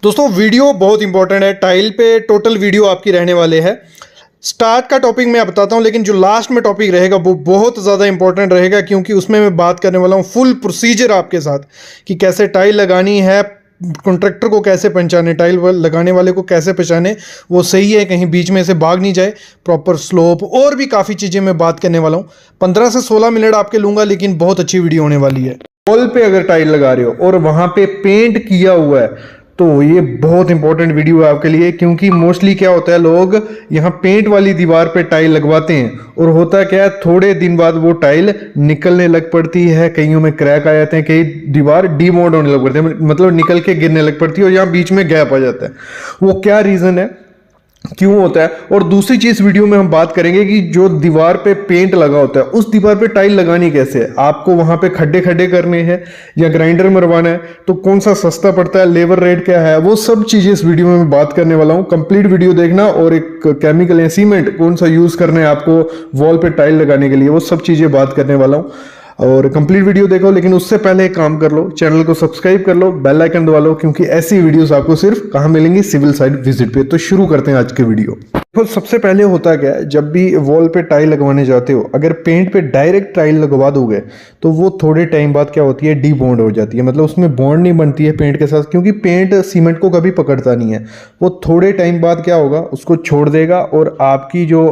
दोस्तों वीडियो बहुत इंपॉर्टेंट है। टाइल पे टोटल वीडियो आपकी रहने वाले है। स्टार्ट का टॉपिक मैं बताता हूं, लेकिन जो लास्ट में टॉपिक रहेगा वो बहुत ज़्यादा इंपॉर्टेंट रहेगा, क्योंकि उसमें मैं बात करने वाला हूं फुल प्रोसीजर आपके साथ कि कैसे टाइल लगानी है, कॉन्ट्रैक्टर को कैसे पहचाने, टाइल लगाने वाले को कैसे पहचाने वो सही है, कहीं बीच में से भाग नहीं जाए, प्रॉपर स्लोप और भी काफ़ी चीज़ें मैं बात करने वाला हूँ। 15 से 16 मिनट आपके लूँगा, लेकिन बहुत अच्छी वीडियो होने वाली है। वॉल पे अगर टाइल लगा रहे हो और वहाँ पे पेंट किया हुआ है तो ये बहुत इंपॉर्टेंट वीडियो है आपके लिए, क्योंकि मोस्टली क्या होता है, लोग यहाँ पेंट वाली दीवार पे टाइल लगवाते हैं और होता क्या है, थोड़े दिन बाद वो टाइल निकलने लग पड़ती है, कईयों में क्रैक आ जाते हैं, कई दीवार डीमोल्ड होने लग पड़ती है, मतलब निकल के गिरने लग पड़ती है और यहाँ बीच में गैप आ जाता है। वो क्या रीज़न है, क्यों होता है। और दूसरी चीज वीडियो में हम बात करेंगे कि जो दीवार पे पेंट लगा होता है उस दीवार पे टाइल लगानी कैसे है, आपको वहां पे खड्डे खड्डे करने हैं या ग्राइंडर मरवाना है, तो कौन सा सस्ता पड़ता है, लेबर रेट क्या है, वो सब चीजें इस वीडियो में मैं बात करने वाला हूं। कंप्लीट वीडियो देखना, और एक केमिकल या सीमेंट कौन सा यूज करना है आपको वॉल पे टाइल लगाने के लिए, वो सब चीजें बात करने वाला हूं। और कंप्लीट वीडियो देखो, लेकिन उससे पहले एक काम कर लो, चैनल को सब्सक्राइब कर लो, बेल आइकन दबा लो, क्योंकि ऐसी वीडियोस आपको सिर्फ कहां मिलेंगी, सिविल साइड विजिट पे। तो शुरू करते हैं आज के वीडियो। तो सबसे पहले होता क्या है, जब भी वॉल पे टाइल लगवाने जाते हो, अगर पेंट पे डायरेक्ट टाइल लगवा दोगे तो वो थोड़े टाइम बाद क्या होती है, डी बॉन्ड हो जाती है, मतलब उसमें बॉन्ड नहीं बनती है पेंट के साथ, क्योंकि पेंट सीमेंट को कभी पकड़ता नहीं है। वो थोड़े टाइम बाद क्या होगा, उसको छोड़ देगा और आपकी जो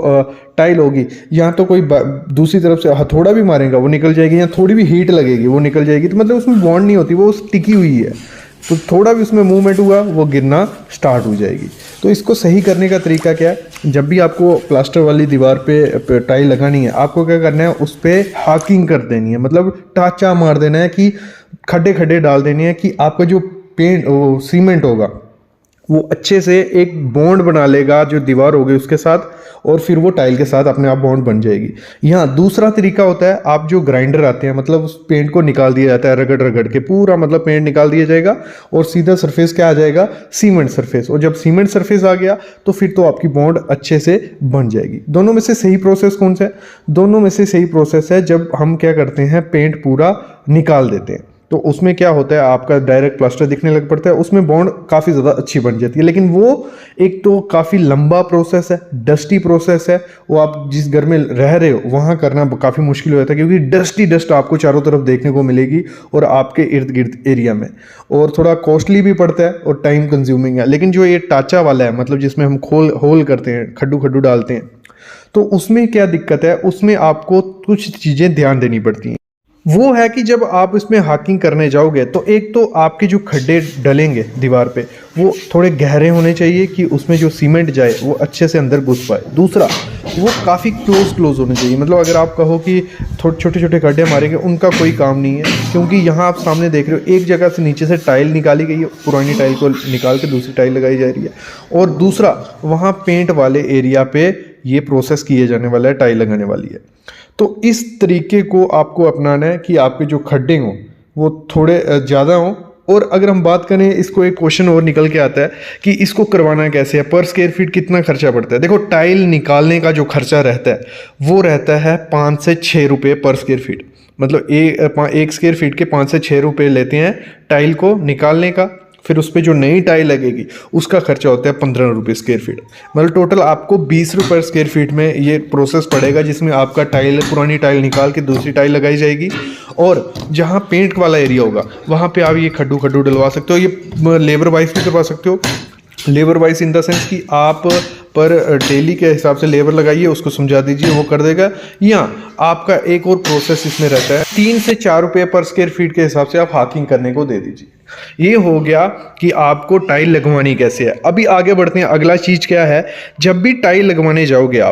टाइल होगी, यहाँ तो कोई दूसरी तरफ से हथौड़ा भी मारेगा वो निकल जाएगी, या थोड़ी भी हीट लगेगी वो निकल जाएगी, तो मतलब उसमें बॉन्ड नहीं होती, वो टिकी हुई है, तो थोड़ा भी उसमें मूवमेंट हुआ वो गिरना स्टार्ट हो जाएगी। तो इसको सही करने का तरीका क्या है, जब भी आपको प्लास्टर वाली दीवार पे टाइल लगानी है, आपको क्या करना है, उस पर हाकिंग कर देनी है, मतलब टाचा मार देना है, कि खड्डे खड्डे डाल देने हैं, कि आपका जो पेंट वो सीमेंट होगा वो अच्छे से एक बॉन्ड बना लेगा जो दीवार होगी उसके साथ, और फिर वो टाइल के साथ अपने आप बॉन्ड बन जाएगी। यहाँ दूसरा तरीका होता है, आप जो ग्राइंडर आते हैं, मतलब उस पेंट को निकाल दिया जाता है, रगड़ रगड़ के पूरा मतलब पेंट निकाल दिया जाएगा और सीधा सरफेस क्या आ जाएगा, सीमेंट सरफेस। और जब सीमेंट सरफेस आ गया तो फिर तो आपकी बॉन्ड अच्छे से बन जाएगी। दोनों में से सही प्रोसेस कौन सा है, दोनों में से सही प्रोसेस है जब हम क्या करते हैं, पेंट पूरा निकाल देते हैं, तो उसमें क्या होता है, आपका डायरेक्ट प्लास्टर दिखने लग पड़ता है, उसमें बॉन्ड काफ़ी ज़्यादा अच्छी बन जाती है। लेकिन वो एक तो काफ़ी लंबा प्रोसेस है, डस्टी प्रोसेस है, वो आप जिस घर में रह रहे हो वहाँ करना काफ़ी मुश्किल हो जाता है, क्योंकि डस्टी डस्ट आपको चारों तरफ देखने को मिलेगी और आपके इर्द गिर्द एरिया में, और थोड़ा कॉस्टली भी पड़ता है और टाइम कंज्यूमिंग है। लेकिन जो ये टाचा वाला है, मतलब जिसमें हम होल करते हैं, खड्डू खड्डू डालते हैं, तो उसमें क्या दिक्कत है, उसमें आपको कुछ चीज़ें ध्यान देनी पड़ती हैं। वो है कि जब आप इसमें हाकिंग करने जाओगे तो एक तो आपके जो खड्डे डलेंगे दीवार पे वो थोड़े गहरे होने चाहिए, कि उसमें जो सीमेंट जाए वो अच्छे से अंदर घुस पाए। दूसरा, वो काफ़ी क्लोज होने चाहिए, मतलब अगर आप कहो कि थोड़े छोटे छोटे खड्डे मारेंगे, उनका कोई काम नहीं है, क्योंकि यहाँ आप सामने देख रहे हो एक जगह से नीचे से टाइल निकाली गई है, पुरानी टाइल को निकाल के दूसरी टाइल लगाई जा रही है। और दूसरा, वहाँ पेंट वाले एरिया पे ये प्रोसेस किए जाने वाला है, टाइल लगाने वाली है। तो इस तरीके को आपको अपनाना है कि आपके जो खड्डे हों वो थोड़े ज़्यादा हों। और अगर हम बात करें, इसको एक क्वेश्चन और निकल के आता है कि इसको करवाना कैसे है, पर स्क्वायर फीट कितना खर्चा पड़ता है। देखो, टाइल निकालने का जो खर्चा रहता है वो रहता है 5 से 6 रुपये पर स्क्वायर फीट, मतलब एक स्क्वायर फीट के 5 से 6 रुपये लेते हैं टाइल को निकालने का। फिर उस पर जो नई टाइल लगेगी उसका खर्चा होता है 15 रुपये स्क्वायर फीट, मतलब टोटल आपको 20 रुपये स्क्वायर फीट में ये प्रोसेस पड़ेगा, जिसमें आपका टाइल, पुरानी टाइल निकाल के दूसरी टाइल लगाई जाएगी। और जहाँ पेंट वाला एरिया होगा वहाँ पे आप ये खड्डू खड्डू डलवा सकते हो, ये लेबर वाइज भी करवा सकते हो। Labour wise in the sense कि आप पर डेली के हिसाब से लेबर लगाइए, उसको समझा दीजिए, वो कर देगा। या आपका एक और प्रोसेस इसमें रहता है, 3 से 4 रुपये पर स्क्वायर फीट के हिसाब से आप हाकिंग करने को दे दीजिए। ये हो गया कि आपको टाइल लगवानी कैसे है। अभी आगे बढ़ते हैं, अगला चीज क्या है, जब भी टाइल लगवाने जाओगे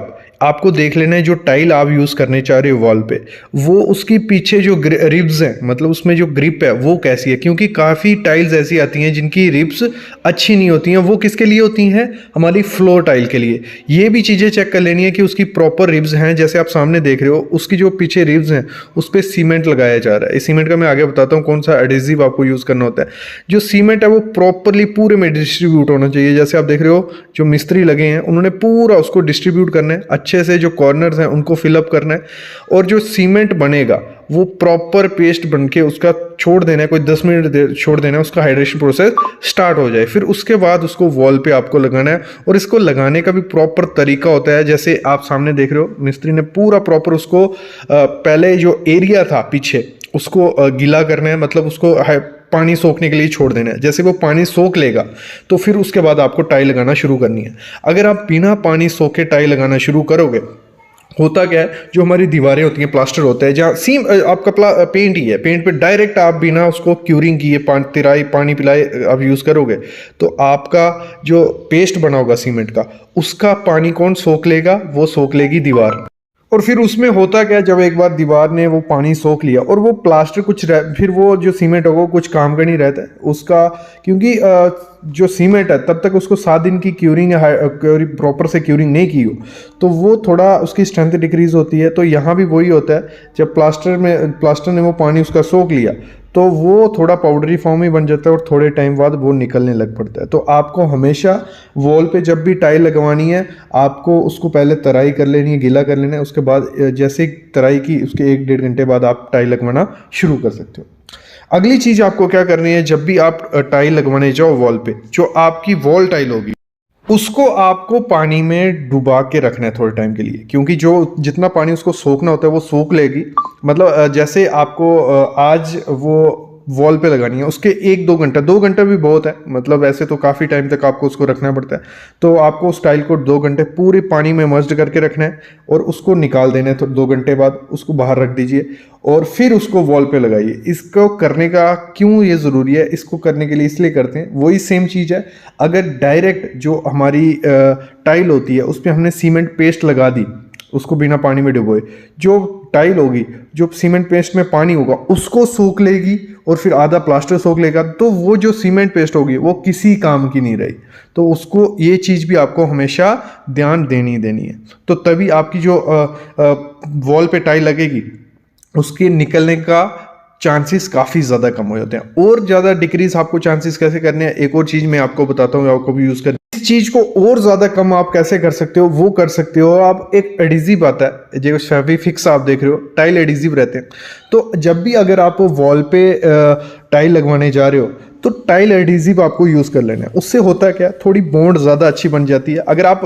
आपको देख लेना है जो टाइल आप यूज करने चाह रहे हो वॉल पे, वो उसकी पीछे जो रिब्स हैं, मतलब उसमें जो ग्रिप है वो कैसी है, क्योंकि काफ़ी टाइल्स ऐसी आती हैं जिनकी रिब्स अच्छी नहीं होती हैं। वो किसके लिए होती हैं, हमारी फ्लोर टाइल के लिए। ये भी चीज़ें चेक कर लेनी है कि उसकी प्रॉपर रिब्स हैं, जैसे आप सामने देख रहे हो उसकी जो पीछे रिब्स हैं उस पर सीमेंट लगाया जा रहा है। इस सीमेंट का मैं आगे बताता हूँ कौन सा एडेसिव आपको यूज़ करना होता है। जो सीमेंट है वो प्रॉपरली पूरे में डिस्ट्रीब्यूट होना चाहिए, जैसे आप देख रहे हो जो मिस्त्री लगे हैं उन्होंने पूरा उसको डिस्ट्रीब्यूट करना है अच्छे से, जो कॉर्नर्स हैं उनको फिलअप करना है, और जो सीमेंट बनेगा वो प्रॉपर पेस्ट बन के उसका छोड़ देना है, कोई 10 मिनट छोड़ देना है, उसका हाइड्रेशन प्रोसेस स्टार्ट हो जाए। फिर उसके बाद उसको वॉल पे आपको लगाना है, और इसको लगाने का भी प्रॉपर तरीका होता है। जैसे आप सामने देख रहे हो, मिस्त्री ने पूरा प्रॉपर उसको पहले जो एरिया था पीछे उसको गीला करना है, मतलब उसको पानी सोखने के लिए छोड़ देना है। जैसे वो पानी सोख लेगा तो फिर उसके बाद आपको टाइल लगाना शुरू करनी है। अगर आप बिना पानी सोखे टाइल लगाना शुरू करोगे, होता क्या है, जो हमारी दीवारें होती हैं, प्लास्टर होता है, जहाँ सीम आपका पेंट ही है, पेंट पे डायरेक्ट आप बिना उसको क्यूरिंग किए तिराई पानी पिलाए आप यूज़ करोगे तो आपका जो पेस्ट बना होगा सीमेंट का, उसका पानी कौन सोख लेगा? वो सोख लेगी दीवार। और फिर उसमें होता क्या, जब एक बार दीवार ने वो पानी सोख लिया और वो प्लास्टर फिर वो जो सीमेंट होगा कुछ काम का नहीं रहता है उसका, क्योंकि जो सीमेंट है तब तक उसको 7 दिन की क्यूरिंग प्रॉपर से क्यूरिंग नहीं की हो तो वो थोड़ा उसकी स्ट्रेंथ डिक्रीज होती है। तो यहाँ भी वही होता है, जब प्लास्टर ने वो पानी उसका सोख लिया तो वो थोड़ा पाउडरी फॉर्म ही बन जाता है और थोड़े टाइम बाद वो निकलने लग पड़ता है। तो आपको हमेशा वॉल पे जब भी टाइल लगवानी है, आपको उसको पहले तराई कर लेनी है, गीला कर लेना है, उसके बाद जैसे तराई की उसके 1-1.5 घंटे बाद आप टाइल लगवाना शुरू कर सकते हो। अगली चीज़ आपको क्या करनी है, जब भी आप टाइल लगवाने जाओ वॉल पे, जो आपकी वॉल टाइल होगी उसको आपको पानी में डुबा के रखना है थोड़े टाइम के लिए, क्योंकि जो जितना पानी उसको सोखना होता है वो सोख लेगी। मतलब जैसे आपको आज वो वॉल पे लगानी है, उसके 1-2 घंटा, 2 घंटा भी बहुत है, मतलब ऐसे तो काफ़ी टाइम तक आपको उसको रखना पड़ता है। तो आपको उस टाइल को 2 घंटे पूरे पानी में मर्ज करके रखना है और उसको निकाल देना है। तो 2 घंटे बाद उसको बाहर रख दीजिए और फिर उसको वॉल पे लगाइए। इसको करने का क्यों ये ज़रूरी है, इसको करने के लिए इसलिए करते हैं, वही सेम चीज़ है। अगर डायरेक्ट जो हमारी टाइल होती है उस पर हमने सीमेंट पेस्ट लगा दी, उसको बिना पानी में डुबोए, जो टाइल होगी, जो सीमेंट पेस्ट में पानी होगा उसको सोख लेगी और फिर आधा प्लास्टर सोख लेगा, तो वो जो सीमेंट पेस्ट होगी वो किसी काम की नहीं रही। तो उसको ये चीज़ भी आपको हमेशा ध्यान देनी है। तो तभी आपकी जो वॉल पे टाइल लगेगी उसके निकलने का चांसेस काफ़ी ज़्यादा कम हो जाते हैं। और ज़्यादा डिक्रीज आपको चांसेस कैसे करने हैं, एक और चीज़ मैं आपको बताता हूँ, आपको भी यूज़ कर इस चीज़ को और ज़्यादा कम आप कैसे कर सकते हो, वो कर सकते हो आप। एक एडिजिव आता है, जो फेविफिक्स आप देख रहे हो, टाइल एडिजिव रहते हैं। तो जब भी अगर आप वॉल पे टाइल लगवाने जा रहे हो तो टाइल एडिजिव आपको यूज़ कर लेना है। उससे होता है क्या, थोड़ी बॉन्ड ज़्यादा अच्छी बन जाती है। अगर आप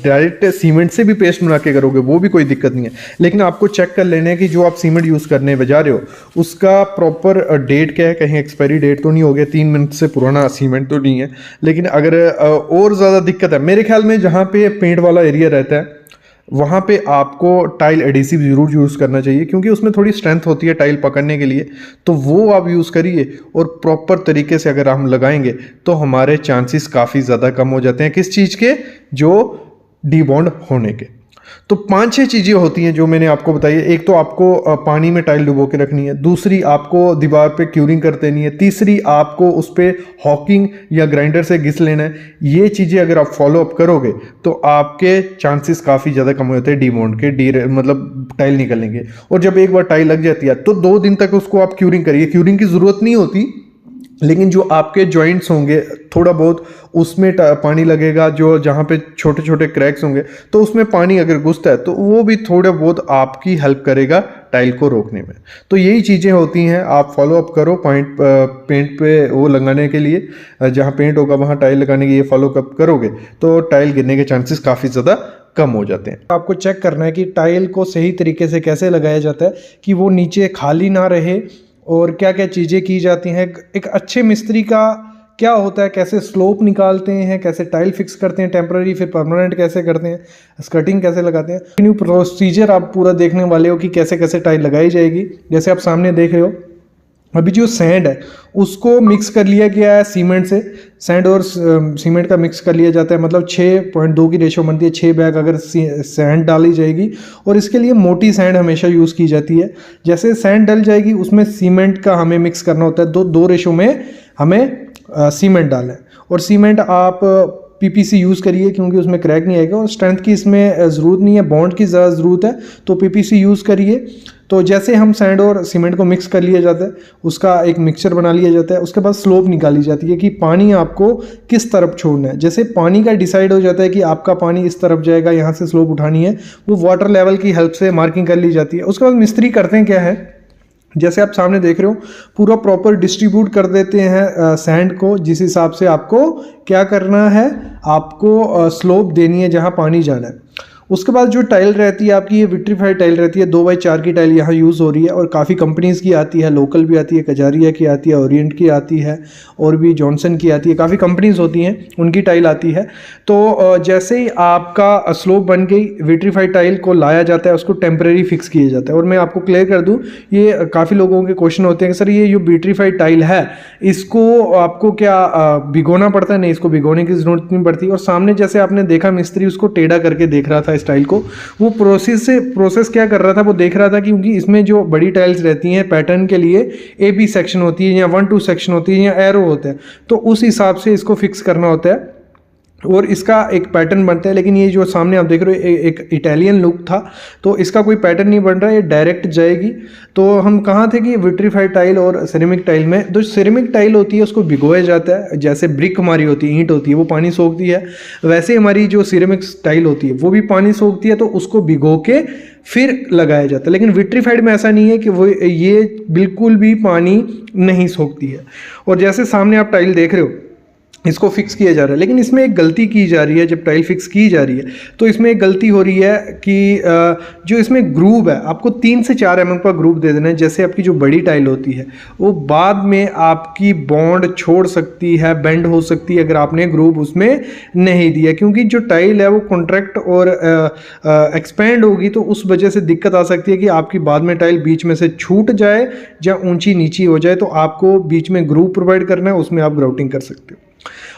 डायरेक्ट सीमेंट से भी पेस्ट बना के करोगे वो भी कोई दिक्कत नहीं है, लेकिन आपको चेक कर लेना है कि जो आप सीमेंट यूज़ करने जा रहे हो उसका प्रॉपर डेट क्या है, कहीं एक्सपायरी डेट तो नहीं हो गया, 3 मिनट से पुराना सीमेंट तो नहीं है। लेकिन अगर और ज़्यादा दिक्कत है, मेरे ख्याल में जहाँ पे पेंट वाला एरिया रहता है वहाँ पे आपको टाइल एडिसिव ज़रूर यूज़ करना चाहिए, क्योंकि उसमें थोड़ी स्ट्रेंथ होती है टाइल पकड़ने के लिए। तो वो आप यूज़ करिए और प्रॉपर तरीके से अगर हम लगाएंगे तो हमारे चांसेस काफ़ी ज़्यादा कम हो जाते हैं। किस चीज़ के? जो डीबॉन्ड होने के। तो 5-6 चीज़ें होती हैं जो मैंने आपको बताई है। एक तो आपको पानी में टाइल डुबो के रखनी है, दूसरी आपको दीवार पे क्यूरिंग कर देनी है, तीसरी आपको उस पर हॉकिंग या ग्राइंडर से घिस लेना है। ये चीज़ें अगर आप फॉलो अप करोगे तो आपके चांसेस काफ़ी ज़्यादा कम हो जाते हैं डीबॉन्ड के, मतलब टाइल निकलने के। और जब एक बार टाइल लग जाती है तो 2 दिन तक उसको आप क्यूरिंग करिए। क्यूरिंग की ज़रूरत नहीं होती, लेकिन जो आपके जॉइंट्स होंगे थोड़ा बहुत उसमें पानी लगेगा, जो जहाँ पे छोटे छोटे क्रैक्स होंगे तो उसमें पानी अगर घुसता है तो वो भी थोड़ा बहुत आपकी हेल्प करेगा टाइल को रोकने में। तो यही चीज़ें होती हैं, आप फॉलो अप करो पेंट पे वो लगाने के लिए, जहाँ पेंट होगा वहाँ टाइल लगाने के लिए फॉलो अप करोगे तो टाइल गिरने के चांसेस काफ़ी ज़्यादा कम हो जाते हैं। आपको चेक करना है कि टाइल को सही तरीके से कैसे लगाया जाता है कि वो नीचे खाली ना रहे, और क्या क्या चीज़ें की जाती हैं। एक अच्छे मिस्त्री का क्या होता है, कैसे स्लोप निकालते हैं, कैसे टाइल फिक्स करते हैं टेम्पररी, फिर परमानेंट कैसे करते हैं, स्कर्टिंग कैसे लगाते हैं, न्यू प्रोसीजर आप पूरा देखने वाले हो कि कैसे कैसे टाइल लगाई जाएगी। जैसे आप सामने देख रहे हो, अभी जो सैंड है उसको मिक्स कर लिया गया है सीमेंट से। सैंड और सीमेंट का मिक्स कर लिया जाता है, मतलब 6.2 की रेशो बनती है। 6 बैग अगर सैंड डाली जाएगी, और इसके लिए मोटी सैंड हमेशा यूज़ की जाती है। जैसे सैंड डल जाएगी उसमें सीमेंट का हमें मिक्स करना होता है, 2 रेशो में हमें सीमेंट डालना है। और सीमेंट आप पीपीसी यूज़ करिए क्योंकि उसमें क्रैक नहीं आएगा, और स्ट्रेंथ की इसमें ज़रूरत नहीं है, बॉन्ड की ज़्यादा ज़रूरत है, तो पीपीसी यूज़ करिए। तो जैसे हम सैंड और सीमेंट को मिक्स कर लिया जाता है, उसका एक मिक्सचर बना लिया जाता है, उसके बाद स्लोप निकाली जाती है कि पानी आपको किस तरफ छोड़ना है। जैसे पानी का डिसाइड हो जाता है कि आपका पानी इस तरफ जाएगा, यहाँ से स्लोप उठानी है, वो वाटर लेवल की हेल्प से मार्किंग कर ली जाती है। उसके बाद मिस्त्री करते हैं क्या है, जैसे आप सामने देख रहे हो पूरा प्रॉपर डिस्ट्रीब्यूट कर देते हैं सैंड को, जिस हिसाब से आपको क्या करना है, आपको स्लोप देनी है जहाँ पानी जाना है। उसके बाद जो टाइल रहती है आपकी, ये विट्रीफाइड टाइल रहती है, 2x4 की टाइल यहाँ यूज़ हो रही है और काफ़ी कंपनीज़ की आती है, लोकल भी आती है, कजारिया की आती है, ओरिएंट की आती है और भी जॉनसन की आती है, काफ़ी कंपनीज़ होती हैं उनकी टाइल आती है। तो जैसे ही आपका स्लोप बन गई, विट्रीफाइड टाइल को लाया जाता है, उसको टेम्परेरी फिक्स किया जाता है। और मैं आपको क्लियर कर दूँ, ये काफ़ी लोगों के क्वेश्चन होते हैं कि सर ये जो विट्रीफाइड टाइल है इसको आपको क्या भिगोना पड़ता है? नहीं, इसको भिगोने की ज़रूरत नहीं पड़ती। और सामने जैसे आपने देखा मिस्त्री उसको टेढ़ा करके देख रहा था स्टाइल को, वो प्रोसेस क्या कर रहा था, वो देख रहा था क्योंकि इसमें जो बड़ी टाइल्स रहती हैं पैटर्न के लिए ए बी सेक्शन होती है या 1-2 सेक्शन होती है या एरो होते हैं, तो उस हिसाब से इसको फिक्स करना होता है और इसका एक पैटर्न बनता है। लेकिन ये जो सामने आप देख रहे हो एक इटालियन लुक था, तो इसका कोई पैटर्न नहीं बन रहा है, ये डायरेक्ट जाएगी। तो हम कहाँ थे कि विट्रीफाइड टाइल और सिरेमिक टाइल में, जो सिरेमिक टाइल होती है उसको भिगोया जाता है, जैसे ब्रिक हमारी होती है, ईंट होती है, वो पानी सोखती है, वैसे हमारी जो सिरेमिक टाइल होती है वो भी पानी सोखती है, तो उसको भिगो के फिर लगाया जाता है। लेकिन विट्रीफाइड में ऐसा नहीं है कि वो ये बिल्कुल भी पानी नहीं सोखती है। और जैसे सामने आप टाइल देख रहे हो इसको फिक्स किया जा रहा है, लेकिन इसमें एक गलती की जा रही है। जब टाइल फिक्स की जा रही है तो इसमें एक गलती हो रही है कि जो इसमें ग्रूव है, आपको 3 से 4 mm का ग्रूव दे देना है। जैसे आपकी जो बड़ी टाइल होती है वो बाद में आपकी बॉन्ड छोड़ सकती है, बेंड हो सकती है अगर आपने ग्रूव उसमें नहीं दिया, क्योंकि जो टाइल है वो कॉन्ट्रैक्ट और एक्सपेंड होगी, तो उस वजह से दिक्कत आ सकती है कि आपकी बाद में टाइल बीच में से छूट जाए या ऊंची नीची हो जाए। तो आपको बीच में ग्रूव प्रोवाइड करना है, उसमें आप ग्राउटिंग कर सकते हो।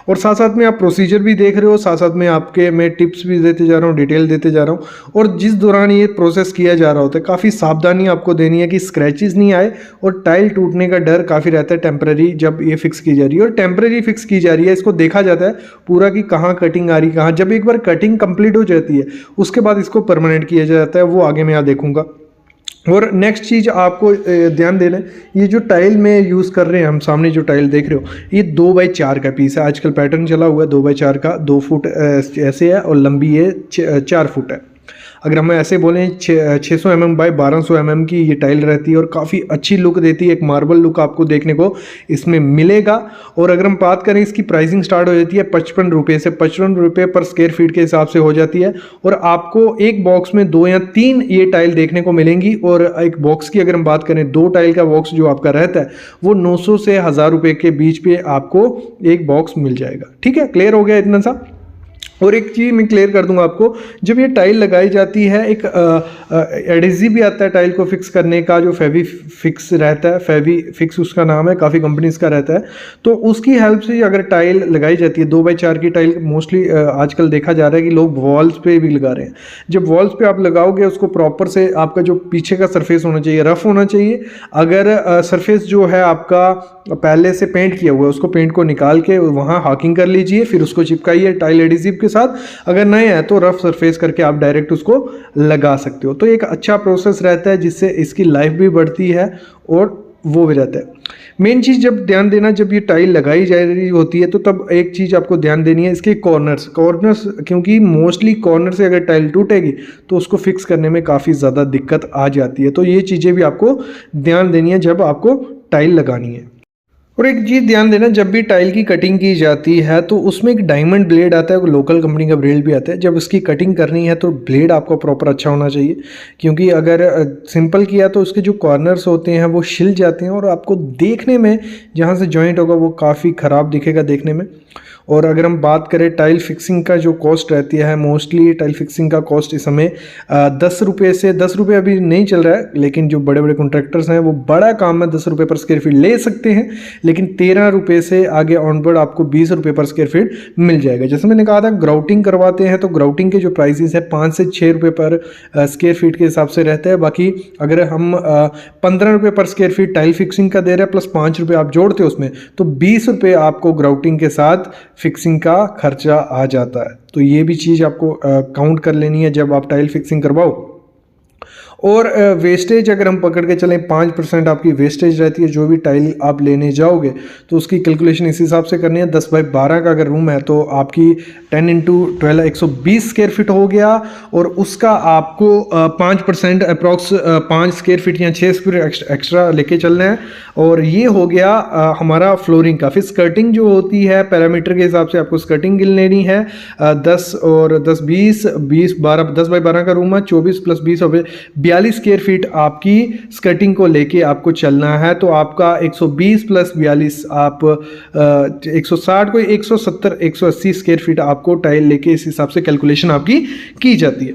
और साथ साथ में आप प्रोसीजर भी देख रहे हो, साथ साथ में आपके मैं टिप्स भी देते जा रहा हूँ, डिटेल देते जा रहा हूँ। और जिस दौरान ये प्रोसेस किया जा रहा होता है काफ़ी सावधानी आपको देनी है कि स्क्रैचेस नहीं आए और टाइल टूटने का डर काफ़ी रहता है टेम्पररी जब ये फिक्स की जा रही है। और टेम्पररी फिक्स की जा रही है, इसको देखा जाता है पूरा कि कहाँ कटिंग आ रही कहाँ। जब एक बार कटिंग कंप्लीट हो जाती है उसके बाद इसको परमानेंट किया जाता है, वो आगे मैं यहाँ देखूँगा। और नेक्स्ट चीज़ आपको ध्यान देना है, ये जो टाइल में यूज़ कर रहे हैं हम, सामने जो टाइल देख रहे हो ये 2x4 का पीस है। आजकल पैटर्न चला हुआ है 2x4 का, 2 फुट ऐसे है और लंबी ये 4 फुट है। अगर हम ऐसे बोलें 600 mm बाय 1200 mm की ये टाइल रहती है और काफ़ी अच्छी लुक देती है, एक मार्बल लुक आपको देखने को इसमें मिलेगा। और अगर हम बात करें इसकी प्राइसिंग स्टार्ट हो जाती है 55 रुपये से, 55 रुपये पर स्क्वायर फीट के हिसाब से हो जाती है। और आपको एक बॉक्स में 2 या 3 ये टाइल देखने को मिलेंगी। और एक बॉक्स की अगर हम बात करें, 2 टाइल का बॉक्स जो आपका रहता है वो 900 से 1000 रुपये के बीच पे आपको एक बॉक्स मिल जाएगा। ठीक है, क्लियर हो गया इतना सा। और एक चीज़ मैं क्लियर कर दूंगा आपको, जब ये टाइल लगाई जाती है एक एडेसिव भी आता है टाइल को फिक्स करने का, जो फेवी फिक्स रहता है, फेवी फिक्स उसका नाम है, काफ़ी कंपनीज का रहता है। तो उसकी हेल्प से अगर टाइल लगाई जाती है, 2x4 की टाइल मोस्टली आजकल देखा जा रहा है कि लोग वॉल्स पे भी लगा रहे हैं। जब वॉल्स पे आप लगाओगे उसको प्रॉपर से, आपका जो पीछे का सरफेस होना चाहिए रफ होना चाहिए। अगर सरफेस जो है आपका पहले से पेंट किया हुआ है उसको पेंट को निकाल के वहाँ हाकिंग कर लीजिए, फिर उसको चिपकाइए टाइल एडिसिव के साथ। अगर नहीं है तो रफ सरफेस करके आप डायरेक्ट उसको लगा सकते हो। तो एक अच्छा प्रोसेस रहता है जिससे इसकी लाइफ भी बढ़ती है और वो भी रहता है। मेन चीज़ जब ध्यान देना, जब ये टाइल लगाई जा रही होती है तो तब एक चीज़ आपको ध्यान देनी है, इसके कॉर्नर्स, क्योंकि मोस्टली कॉर्नर से अगर टाइल टूटेगी तो उसको फिक्स करने में काफ़ी ज़्यादा दिक्कत आ जाती है। तो ये चीज़ें भी आपको ध्यान देनी है जब आपको टाइल लगानी है। और एक चीज़ ध्यान देना, जब भी टाइल की कटिंग की जाती है तो उसमें एक डायमंड ब्लेड आता है, लोकल कंपनी का ब्लेड भी आता है। जब उसकी कटिंग करनी है तो ब्लेड आपको प्रॉपर अच्छा होना चाहिए, क्योंकि अगर सिंपल किया तो उसके जो कॉर्नर्स होते हैं वो छिल जाते हैं और आपको देखने में जहाँ से जॉइंट होगा वो काफ़ी ख़राब दिखेगा देखने में। और अगर हम बात करें टाइल फिक्सिंग का जो कॉस्ट रहती है, मोस्टली टाइल फिक्सिंग का कॉस्ट इस समय 10 रुपये से, 10 रुपये अभी नहीं चल रहा है, लेकिन जो बड़े बड़े कॉन्ट्रैक्टर्स हैं वो बड़ा काम में 10 रुपये पर स्क्वायर फीट ले सकते हैं। लेकिन 13 रुपये से आगे ऑनवर्ड आपको 20 रुपये पर स्क्वायर फीट मिल जाएगा। जैसे मैंने कहा था ग्राउटिंग करवाते हैं तो ग्राउटिंग के जो प्राइसेस है 5 से 6 रुपये पर स्क्वायर फीट के हिसाब से रहता है। बाकी अगर हम 15 रुपये पर स्क्वायर फीट टाइल फिक्सिंग का दे रहे हैं प्लस 5 रुपये आप जोड़ते हो उसमें, तो 20 रुपये आपको ग्राउटिंग के साथ फिक्सिंग का खर्चा आ जाता है। तो ये भी चीज़ आपको काउंट कर लेनी है जब आप टाइल फिक्सिंग करवाओ। और वेस्टेज अगर हम पकड़ के चलें 5% आपकी वेस्टेज रहती है। जो भी टाइल आप लेने जाओगे तो उसकी कैलकुलेशन इस हिसाब से करनी है। 10x12 का अगर रूम है तो आपकी 10x12 120 स्क्वायर फीट हो गया, और उसका आपको 5% अप्रॉक्स 5 स्क्वायर फीट या 6 स्क्वायर फीट एक्स्ट्रा लेके चलना है। और ये हो गया हमारा फ्लोरिंग का। फिर स्कर्टिंग जो होती है पैरामीटर के हिसाब से आपको स्कर्टिंग गिन लेनी है। 10 और 10 20 20 12 10x12 का रूम है, 24 + 20 हो गए 42 स्क्वायर फीट आपकी स्कर्टिंग को लेके आपको चलना है। तो आपका 120 + 42 आप 160 को 170 180 स्क्वायर फीट आपको टाइल लेके इस हिसाब से कैलकुलेशन आपकी की जाती है।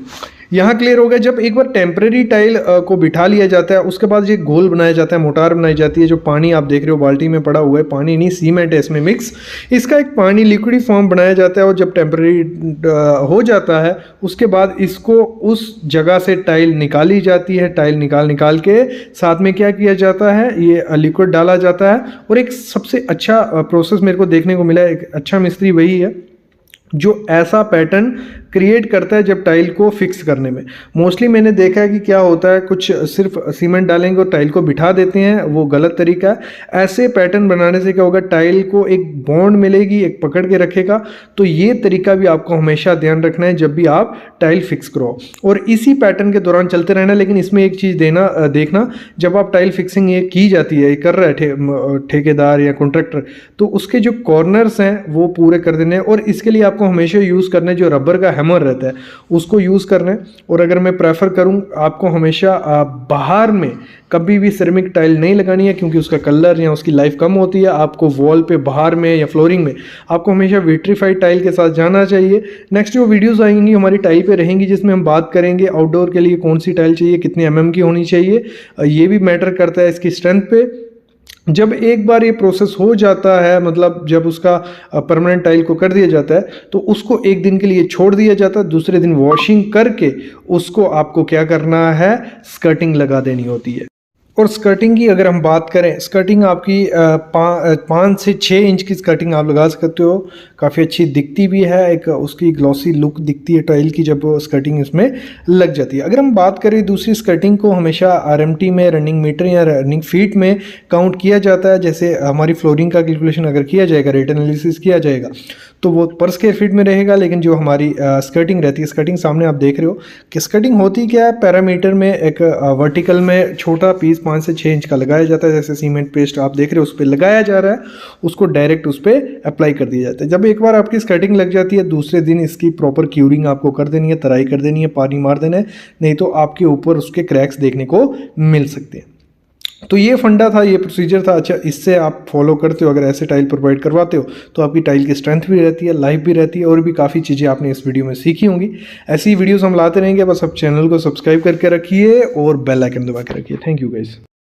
यहाँ क्लियर हो गया। जब एक बार टेम्परेरी टाइल को बिठा लिया जाता है उसके बाद ये गोल बनाया जाता है, मोटार बनाई जाती है। जो पानी आप देख रहे हो बाल्टी में पड़ा हुआ है, पानी नहीं सीमेंट है इसमें मिक्स, इसका एक पानी लिक्विड फॉर्म बनाया जाता है। और जब टेम्परेरी हो जाता है उसके बाद इसको उस जगह से टाइल निकाली जाती है। टाइल निकाल के साथ में क्या किया जाता है, ये लिक्विड डाला जाता है। और एक सबसे अच्छा प्रोसेस मेरे को देखने को मिला है, एक अच्छा मिस्त्री वही है जो ऐसा पैटर्न क्रिएट करता है जब टाइल को फिक्स करने में। मोस्टली मैंने देखा है कि क्या होता है, कुछ सिर्फ सीमेंट डालेंगे और टाइल को बिठा देते हैं, वो गलत तरीका है। ऐसे पैटर्न बनाने से क्या होगा, टाइल को एक बॉन्ड मिलेगी, एक पकड़ के रखेगा। तो ये तरीका भी आपको हमेशा ध्यान रखना है जब भी आप टाइल फिक्स करो, और इसी पैटर्न के दौरान चलते रहना। लेकिन इसमें एक चीज़ देखना, जब आप टाइल फिक्सिंग ये की जाती है, कर रहा है ठेकेदार या कॉन्ट्रैक्टर, तो उसके जो कॉर्नर्स हैं वो पूरे कर देने हैं। और इसके लिए आपको हमेशा यूज़ करना है जो रबर का हैमर रहता है उसको यूज़ करना है। और अगर मैं प्रेफर करूं, आपको हमेशा बाहर में कभी भी सिरेमिक टाइल नहीं लगानी है, क्योंकि उसका कलर या उसकी लाइफ कम होती है। आपको वॉल पे बाहर में या फ्लोरिंग में आपको हमेशा विट्रीफाइड टाइल के साथ जाना चाहिए। नेक्स्ट जो वीडियोस आएंगी हमारी टाइल पे रहेंगी, जिसमें हम बात करेंगे आउटडोर के लिए कौन सी टाइल चाहिए, कितने mm की होनी चाहिए, ये भी मैटर करता है इसकी स्ट्रेंथ पे। जब एक बार ये प्रोसेस हो जाता है, मतलब जब उसका परमानेंट टाइल को कर दिया जाता है, तो उसको एक दिन के लिए छोड़ दिया जाता है। दूसरे दिन वॉशिंग करके उसको आपको क्या करना है, स्कर्टिंग लगा देनी होती है। और स्कर्टिंग की अगर हम बात करें, स्कर्टिंग आपकी 5 से 6 इंच की स्कर्टिंग आप लगा सकते हो। काफ़ी अच्छी दिखती भी है, एक उसकी ग्लॉसी लुक दिखती है टाइल की जब स्कर्टिंग इसमें लग जाती है। अगर हम बात करें दूसरी, स्कर्टिंग को हमेशा RMT में, रनिंग मीटर या रनिंग फीट में काउंट किया जाता है। जैसे हमारी फ्लोरिंग का कैलकुलेशन अगर किया जाएगा, रेट एनालिसिस किया जाएगा, तो वो पर स्क्वायर फीट में रहेगा। लेकिन जो हमारी स्कर्टिंग रहती है, स्कर्टिंग सामने आप देख रहे हो कि स्कर्टिंग होती क्या है, पैरामीटर में एक वर्टिकल में छोटा पीस 5 से 6 इंच का लगाया जाता है। जैसे सीमेंट पेस्ट आप देख रहे हो उस पर लगाया जा रहा है, उसको डायरेक्ट उस पर अप्लाई कर दिया जाता है। जब एक बार आपकी स्कर्टिंग लग जाती है, दूसरे दिन इसकी प्रॉपर क्यूरिंग आपको कर देनी है, तराई कर देनी है, पानी मार देना है, नहीं तो आपके ऊपर उसके क्रैक्स देखने को मिल सकते हैं। तो ये फंडा था, ये प्रोसीजर था। अच्छा, इससे आप फॉलो करते हो, अगर ऐसे टाइल प्रोवाइड करवाते हो तो आपकी टाइल की स्ट्रेंथ भी रहती है, लाइफ भी रहती है, और भी काफ़ी चीज़ें आपने इस वीडियो में सीखी होंगी। ऐसी वीडियोस हम लाते रहेंगे, बस आप चैनल को सब्सक्राइब करके रखिए और बेल आइकन दबा के रखिए। Thank you guys.